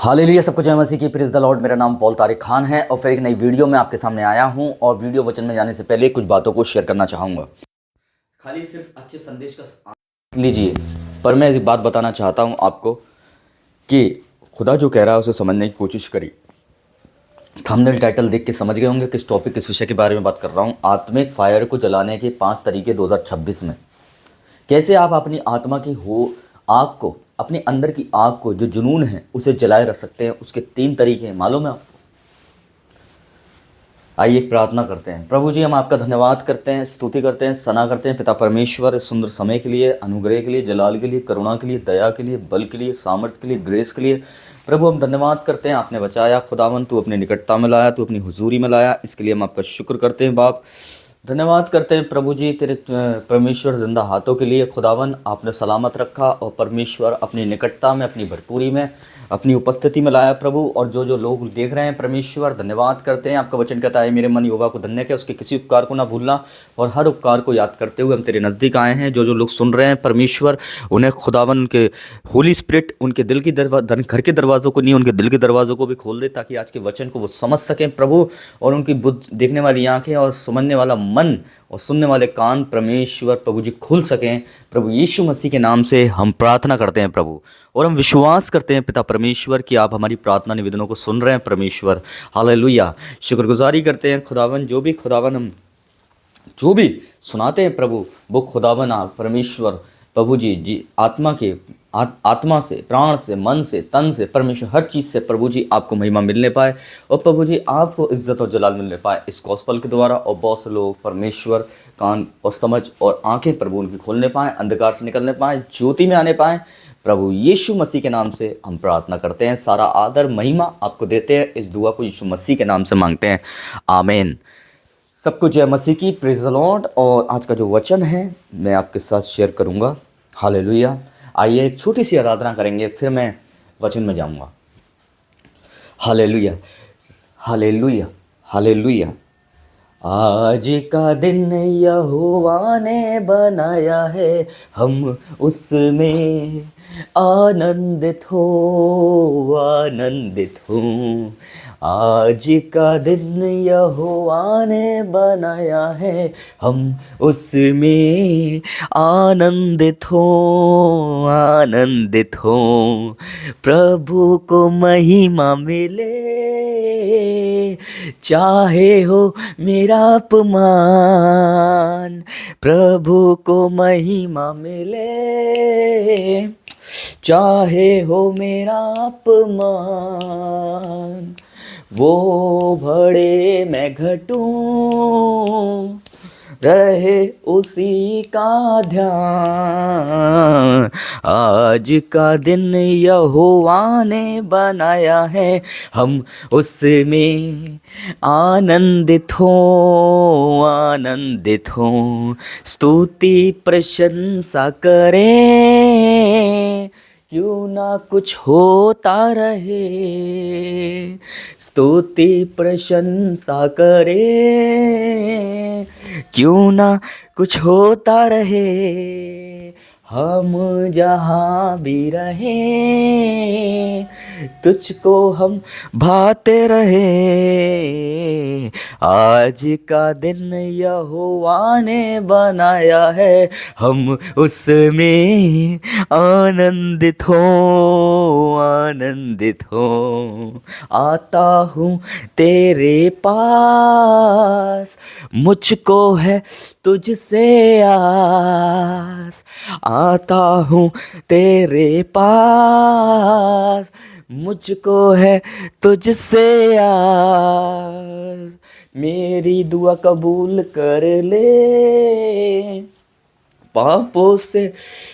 Hallelujah, सबको जय मसीह की। Praise the Lord. मेरा नाम पॉल तारिक खान है और फिर एक नई वीडियो में आपके सामने आया हूं और वीडियो वचन में जाने से पहले कुछ बातों को शेयर करना चाहूँगा। खाली सिर्फ अच्छे संदेश का आनंद लीजिए, पर मैं एक बात बताना चाहता हूं आपको कि खुदा जो कह रहा है उसे समझने की कोशिश करिए। थंबनेल टाइटल देख के समझ गए होंगे किस टॉपिक किस विषय के बारे में बात कर रहा हूँ। आत्मिक फायर को जलाने के 5 तरीके 2026 में। कैसे आप अपनी आत्मा की आग को, अपने अंदर की आग को, जो जुनून है उसे जलाए रख सकते हैं। उसके 3 तरीके हैं, मालूम है आपको? आइए एक प्रार्थना करते हैं। प्रभु जी, हम आपका धन्यवाद करते हैं, स्तुति करते हैं, सना करते हैं पिता परमेश्वर, इस सुंदर समय के लिए, अनुग्रह के लिए, जलाल के लिए, करुणा के लिए, दया के लिए, बल के लिए, सामर्थ्य के लिए, ग्रेस के लिए। प्रभु हम धन्यवाद करते हैं, आपने बचाया खुदावन, तू अपनी निकटता में लाया, तू अपनी हुजूरी में लाया, इसके लिए हम आपका शुक्र करते हैं बाप। धन्यवाद करते हैं प्रभु जी तेरे परमेश्वर जिंदा हाथों के लिए। खुदावन आपने सलामत रखा और परमेश्वर अपनी निकटता में, अपनी भरपूरी में, अपनी उपस्थिति में लाया प्रभु। और जो जो लोग देख रहे हैं परमेश्वर, धन्यवाद करते हैं। आपका वचन कहता है मेरे मन युवा को धन्य है, उसके किसी उपकार को ना भूलना और हर उपकार को याद करते हुए हम तेरे नज़दीक आए हैं। जो जो लोग सुन रहे हैं परमेश्वर, उन्हें खुदावन के होली स्पिरिट उनके दिल की घर के दरवाज़ों को नहीं, उनके दिल के दरवाज़ों को भी खोल दे, ताकि आज के वचन को वो समझ सकें प्रभु। और उनकी बुद्धि, देखने वाली आंखें और समझने वाला मन और सुनने वाले कान परमेश्वर प्रभु जी खुल सकें। प्रभु यीशु मसीह के नाम से हम प्रार्थना करते हैं प्रभु, और हम विश्वास करते हैं पिता परमेश्वर कि आप हमारी प्रार्थना निवेदनों को सुन रहे हैं परमेश्वर। हालेलुया। शुक्रगुजारी करते हैं खुदावन, हम जो भी सुनाते हैं प्रभु, वो खुदावन आप परमेश्वर प्रभु जी आत्मा से, प्राण से, मन से, तन से, परमेश्वर हर चीज़ से प्रभु जी आपको महिमा मिलने पाए और प्रभु जी आपको इज्जत और जलाल मिलने पाए इस गॉस्पल के द्वारा। और बहुत से लोग परमेश्वर कान और समझ और आंखें प्रभु उनकी खोलने पाएँ, अंधकार से निकलने पाएँ, ज्योति में आने पाएँ। प्रभु यीशु मसीह के नाम से हम प्रार्थना करते हैं। सारा आदर महिमा आपको देते हैं। इस दुआ को यीशु मसीह के नाम से मांगते हैं, आमीन। सबको जय मसीह की। Praise the Lord. और आज का जो वचन है मैं आपके साथ शेयर करूंगा। हालेलुया। आइए एक छोटी सी आराधना करेंगे, फिर मैं वचन में जाऊंगा। Hallelujah, hallelujah, hallelujah. आज का दिन यहोवा ने बनाया है, हम उसमें आनंदित हो, आनंदित हो। आज का दिन यहोवा ने बनाया है, हम उसमें आनंदित हो, आनंदित हो। प्रभु को महिमा मिले, चाहे हो मेरा अपमान। प्रभु को महिमा मिले, चाहे हो मेरा अपमान। वो बढ़े मैं घटूं, रहे उसी का ध्यान। आज का दिन यहोवा ने बनाया है, हम उसमें आनंदित हो, आनंदित हो। स्तुति प्रशंसा करें, क्यों ना कुछ होता रहे। स्तुति प्रशंसा करें, क्यों ना कुछ होता रहे। हम जहाँ भी रहें, तुझको हम भाते रहे। आज का दिन यहोवा ने बनाया है, हम उसमें आनंदित हो, आनंदित हो। आता हूँ तेरे पास, मुझको है तुझसे आस। आता हूँ तेरे पास, मुझको है तुझसे आस। मेरी दुआ कबूल कर ले, पापों से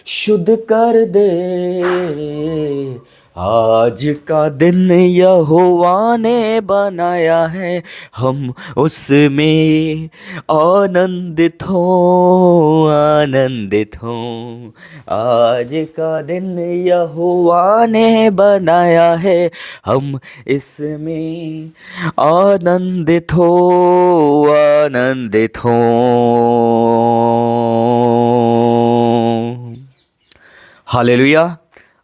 शुद्ध कर दे। आज का दिन यहोवा ने बनाया है, हम उसमें आनंदित हो, आनंदित हो। आज का दिन यहोवा ने बनाया है, हम इसमें आनंदित हो, आनंदित हो। हालेलुया।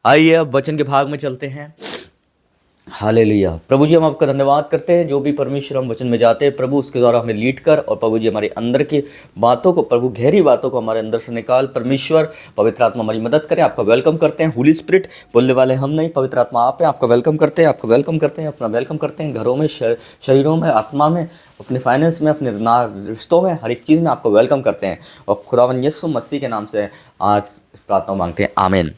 आइए अब वचन के भाग में चलते हैं। हालेलुया। प्रभु जी हम आपका धन्यवाद करते हैं, जो भी परमेश्वर हम वचन में जाते हैं प्रभु उसके द्वारा हमें लीड कर, और प्रभु जी हमारे अंदर की बातों को, प्रभु गहरी बातों को हमारे अंदर से निकाल। परमेश्वर पवित्र आत्मा हमारी मदद करें। आपका वेलकम करते हैं। होली स्पिरिट बोलने वाले हम नहीं, पवित्र आत्मा आप हैं। आपका वेलकम करते हैं, आपका वेलकम करते हैं, अपना वेलकम करते हैं घरों में, शरीरों में, आत्मा में, अपने फाइनेंस में, अपने रिश्तों में, हर एक चीज़ में आपको वेलकम करते हैं। और खुदावन यीशु मसीह के नाम से आज प्रार्थना मांगते हैं, आमीन।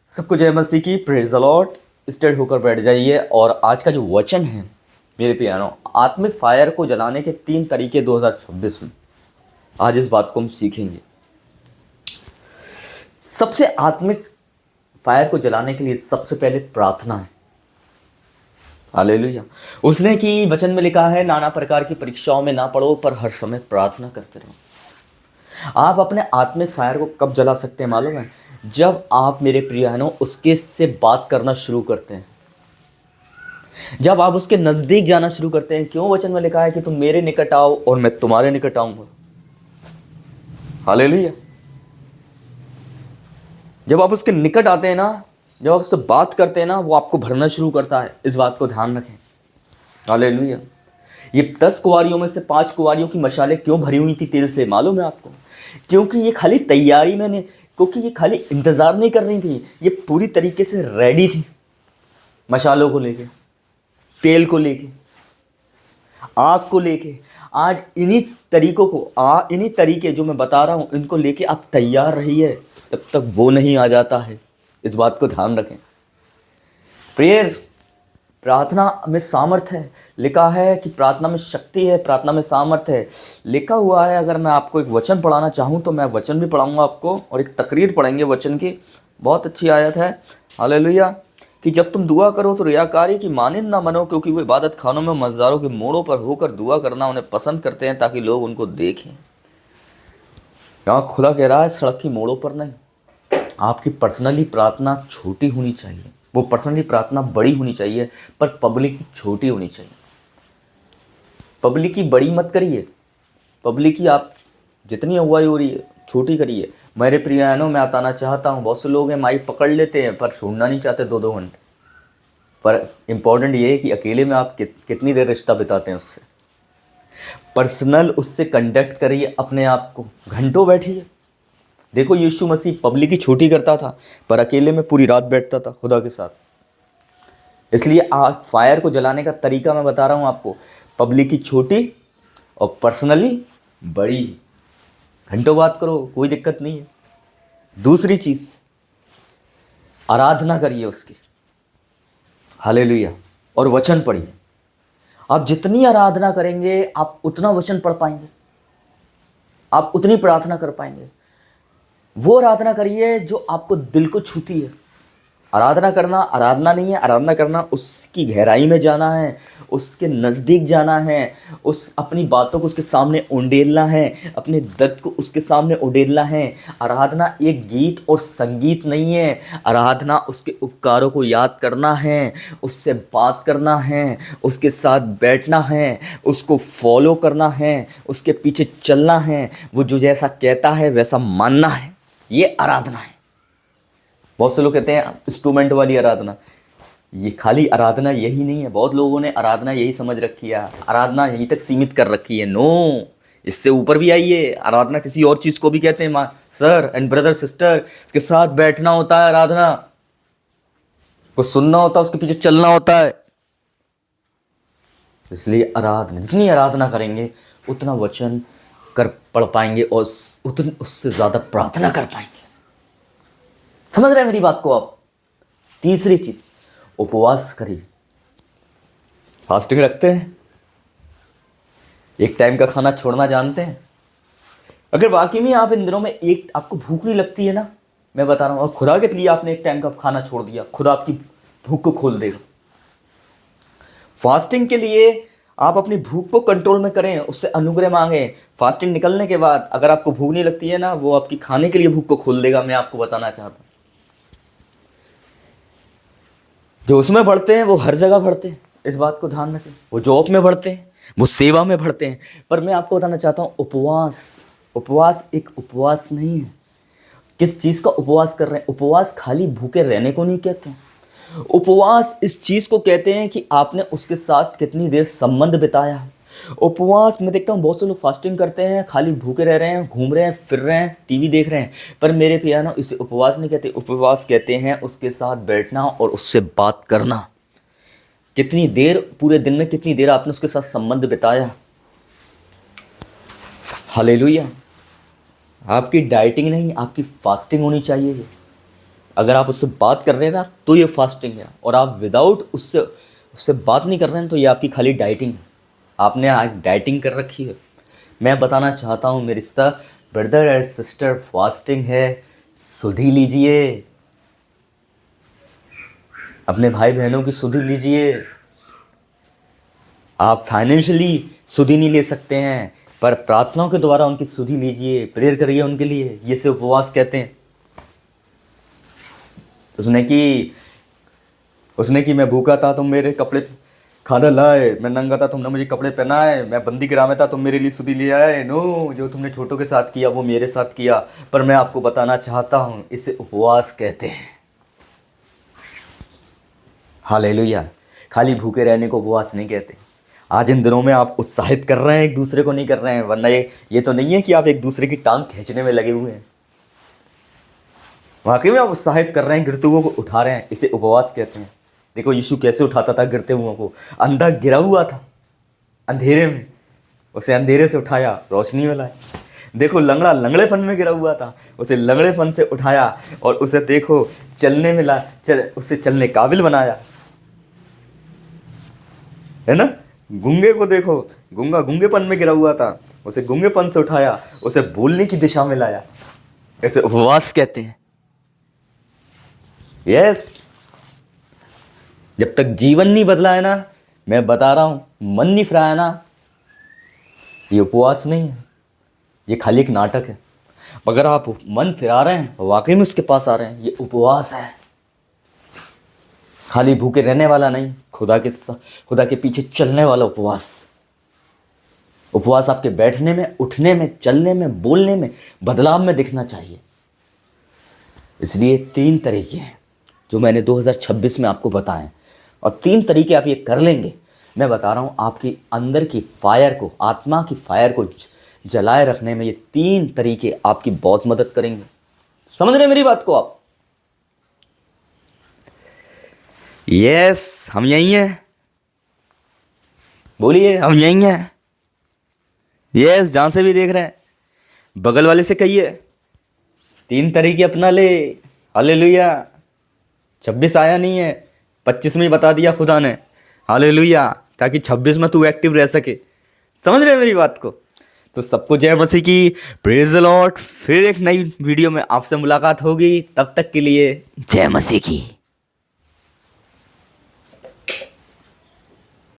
सबको जय मसीह की, प्रेज द लॉर्ड। स्टेड होकर बैठ जाइए। और आज का जो वचन है मेरे प्यारों, आत्मिक फायर को जलाने के 3 तरीके 2026 में, आज इस बात को हम सीखेंगे। सबसे आत्मिक फायर को जलाने के लिए सबसे पहले प्रार्थना है। हालेलुया। उसने की वचन में लिखा है, नाना प्रकार की परीक्षाओं में ना पड़ो, पर हर समय प्रार्थना करते रहो। आप अपने आत्मिक फायर को कब जला सकते हैं मालूम है? जब आप मेरे प्रियजनों उसके से बात करना शुरू करते हैं, जब आप उसके नज़दीक जाना शुरू करते हैं। क्यों? वचन में लिखा है कि तुम मेरे निकट आओ और मैं तुम्हारे निकट आऊंगा। हालेलुया। जब आप उसके निकट आते हैं ना, जब आप उससे बात करते हैं ना, वो आपको भरना शुरू करता है। इस बात को ध्यान रखें। हालेलुया। ये 10 कुंवारियों में से 5 कुंवारियों की मशालें क्यों भरी हुई थी तेल से मालूम है आपको? क्योंकि ये खाली तैयारी में नहीं, क्योंकि ये खाली इंतज़ार नहीं कर रही थी, ये पूरी तरीके से रेडी थी। मशालों को लेके, तेल को लेके, आग को लेके। आज इन्हीं तरीकों को, इन्हीं तरीके जो मैं बता रहा हूँ, इनको लेके आप तैयार रहिए, जब तक वो नहीं आ जाता है। इस बात को ध्यान रखें। प्रेयर, प्रार्थना में सामर्थ है। लिखा है कि प्रार्थना में शक्ति है, प्रार्थना में सामर्थ है, लिखा हुआ है। अगर मैं आपको एक वचन पढ़ाना चाहूँ तो मैं वचन भी पढ़ाऊँगा आपको, और एक तकरीर पढ़ेंगे वचन की। बहुत अच्छी आयत है, हालेलुया, कि जब तुम दुआ करो तो रियाकारी की मानिंद ना बनो, क्योंकि वो इबादत खानों में मज़दारों के मोड़ों पर होकर दुआ करना उन्हें पसंद करते हैं, ताकि लोग उनको देखें। यहाँ खुदा कह रहा है, सड़क की मोड़ों पर नहीं। आपकी पर्सनली प्रार्थना छोटी होनी चाहिए, वो पर्सनली प्रार्थना बड़ी होनी चाहिए, पर पब्लिक की छोटी होनी चाहिए। पब्लिक की बड़ी मत करिए, पब्लिक की आप जितनी अगुवाई हो रही है छोटी करिए। मेरे प्रियजनों, मैं बताना चाहता हूँ, बहुत से लोग हैं माइक पकड़ लेते हैं पर छोड़ना नहीं चाहते 2-2 घंटे। पर इम्पोर्टेंट ये है कि अकेले में आप कितनी देर रिश्ता बिताते हैं उससे। पर्सनल उससे कंडक्ट करिए अपने आप को, घंटों बैठिए। देखो यीशु मसीह पब्लिक की छोटी करता था, पर अकेले में पूरी रात बैठता था खुदा के साथ। इसलिए आग फायर को जलाने का तरीका मैं बता रहा हूँ आपको, पब्लिक की छोटी और पर्सनली बड़ी। घंटों बात करो, कोई दिक्कत नहीं है। दूसरी चीज़, आराधना करिए उसकी, हालेलुया, और वचन पढ़िए। आप जितनी आराधना करेंगे, आप उतना वचन पढ़ पाएंगे, आप उतनी प्रार्थना कर पाएंगे। वो आराधना करिए जो आपको दिल को छूती है। आराधना करना आराधना नहीं है, आराधना करना उसकी गहराई में जाना है, उसके नज़दीक जाना है, उस अपनी बातों को उसके सामने उंडेलना है, अपने दर्द को उसके सामने उंडेलना है। आराधना एक गीत और संगीत नहीं है। आराधना उसके उपकारों को याद करना है, उससे बात करना है, उसके साथ बैठना है, उसको फॉलो करना है, उसके पीछे चलना है, वो जो जैसा कहता है वैसा मानना है। ये आराधना है। बहुत से लोग कहते हैं इंस्ट्रूमेंट वाली आराधना। ये खाली आराधना यही नहीं है। बहुत लोगों ने आराधना यही समझ रखी है, आराधना यहीं तक सीमित कर रखी है। नो, इससे ऊपर भी आइए। आराधना किसी और चीज़ को भी कहते हैं। सर एंड ब्रदर सिस्टर, इसके साथ बैठना होता है, आराधना को सुनना होता है, उसके पीछे चलना होता है। इसलिए आराधना, जितनी आराधना करेंगे उतना वचन पढ़ पाएंगे, और उतनी उससे ज़्यादा प्रार्थना कर पाएंगे। समझ रहे हैं मेरी बात को आप? तीसरी चीज, उपवास करिए, फास्टिंग रखते हैं, एक टाइम का खाना छोड़ना जानते हैं। अगर वाकई में आप इन दिनों में एक आपको भूख नहीं लगती है ना, मैं बता रहा हूँ, और खुदा के लिए आपने एक टाइम का खाना छोड़ दिया, खुदा आपकी भूख को खोल देगा। फास्टिंग के लिए आप अपनी भूख को कंट्रोल में करें, उससे अनुग्रह मांगे। फास्टिंग निकलने के बाद अगर आपको भूख नहीं लगती है ना, वो आपकी खाने के लिए भूख को खोल देगा। मैं आपको बताना चाहता हूँ, जो उसमें बढ़ते हैं वो हर जगह बढ़ते हैं। इस बात को ध्यान रखें। वो जॉब में बढ़ते हैं, वो सेवा में बढ़ते हैं। पर मैं आपको बताना चाहता हूँ, उपवास एक उपवास नहीं है। किस चीज़ का उपवास कर रहे हैं? उपवास खाली भूखे रहने को नहीं कहते हैं। उपवास इस चीज़ को कहते हैं कि आपने उसके साथ कितनी देर संबंध बिताया। उपवास में देखता हूँ बहुत से लोग फास्टिंग करते हैं, खाली भूखे रह रहे हैं, घूम रहे हैं, फिर रहे हैं, टीवी देख रहे हैं, पर मेरे पियानो इसे उपवास नहीं कहते। उपवास कहते हैं उसके साथ बैठना और उससे बात करना। कितनी देर, पूरे दिन में कितनी देर आपने उसके साथ संबंध बिताया। हालेलुया। आपकी डाइटिंग नहीं, आपकी फास्टिंग होनी चाहिए। अगर आप उससे बात कर रहे हैं ना तो ये फास्टिंग है, और आप विदाउट उससे बात नहीं कर रहे हैं तो ये आपकी खाली डाइटिंग है। आपने आज डाइटिंग कर रखी है। मैं बताना चाहता हूँ मेरे ब्रदर एंड सिस्टर, फास्टिंग है, सुधि लीजिए, अपने भाई बहनों की सुधि लीजिए। आप फाइनेंशियली सुधि नहीं ले सकते हैं, पर प्रार्थनाओं के द्वारा उनकी सुधि लीजिए, प्रेयर करिए उनके लिए। ये से उपवास कहते हैं। उसने कि मैं भूखा था, तुम मेरे कपड़े खाना लाए, मैं नंगा था, तुमने मुझे कपड़े पहनाए, मैं बंदी गिरा में था, तुम मेरे लिए सुधि ले आए। नो, जो तुमने छोटों के साथ किया वो मेरे साथ किया। पर मैं आपको बताना चाहता हूँ, इसे उपवास कहते हैं। हालेलुया। खाली भूखे रहने को उपवास नहीं कहते। आज इन दिनों में आप उत्साहित कर रहे हैं, एक दूसरे को नहीं कर रहे हैं, वरना ये तो नहीं है कि आप एक दूसरे की टांग खींचने में लगे हुए हैं। वाकई में आप उत्साहित कर रहे हैं, गिरते हुओं को उठा रहे हैं, इसे उपवास कहते हैं। देखो यीशु कैसे उठाता था गिरते हुओं को। अंधा गिरा हुआ था अंधेरे में, उसे अंधेरे से उठाया, रोशनी में लाया। देखो लंगड़ा लंगड़ेपन में गिरा हुआ था, उसे लंगड़ेपन से उठाया और उसे देखो चलने में उसे चलने काबिल बनाया, है ना। गूंगे को देखो, गूंगा गूंगेपन में गिरा हुआ था, उसे गूंगेपन से उठाया, उसे बोलने की दिशा में लाया। ऐसे उपवास कहते हैं। यस, जब तक जीवन नहीं बदला है ना, मैं बता रहा हूं, मन नहीं फिराया ना, ये उपवास नहीं है, ये खाली एक नाटक है। अगर आप मन फिरा रहे हैं, वाकई में उसके पास आ रहे हैं, ये उपवास है। खाली भूखे रहने वाला नहीं, खुदा के पीछे चलने वाला उपवास। उपवास आपके बैठने में, उठने में, चलने में, बोलने में, बदलाव में दिखना चाहिए। इसलिए 3 तरीके हैं जो मैंने 2026 में आपको बताएं, और 3 तरीके आप ये कर लेंगे। मैं बता रहा हूँ, आपकी अंदर की फायर को, आत्मा की फायर को जलाए रखने में ये 3 तरीके आपकी बहुत मदद करेंगे। समझ रहे हैं मेरी बात को आप? यस, हम यही हैं। बोलिए, हम यही हैं। यस, जहाँ से भी देख रहे हैं, बगल वाले से कहिए 3 तरीके अपना ले। हालेलुया। 26 आया नहीं है, 25 में ही बता दिया खुदा ने। हालेलुया, ताकि 26 में तू एक्टिव रह सके। समझ रहे हैं मेरी बात को? तो सबको जय मसीह की, प्रेज द लॉर्ड। फिर एक नई वीडियो में आपसे मुलाकात होगी, तब तक के लिए जय मसीह की।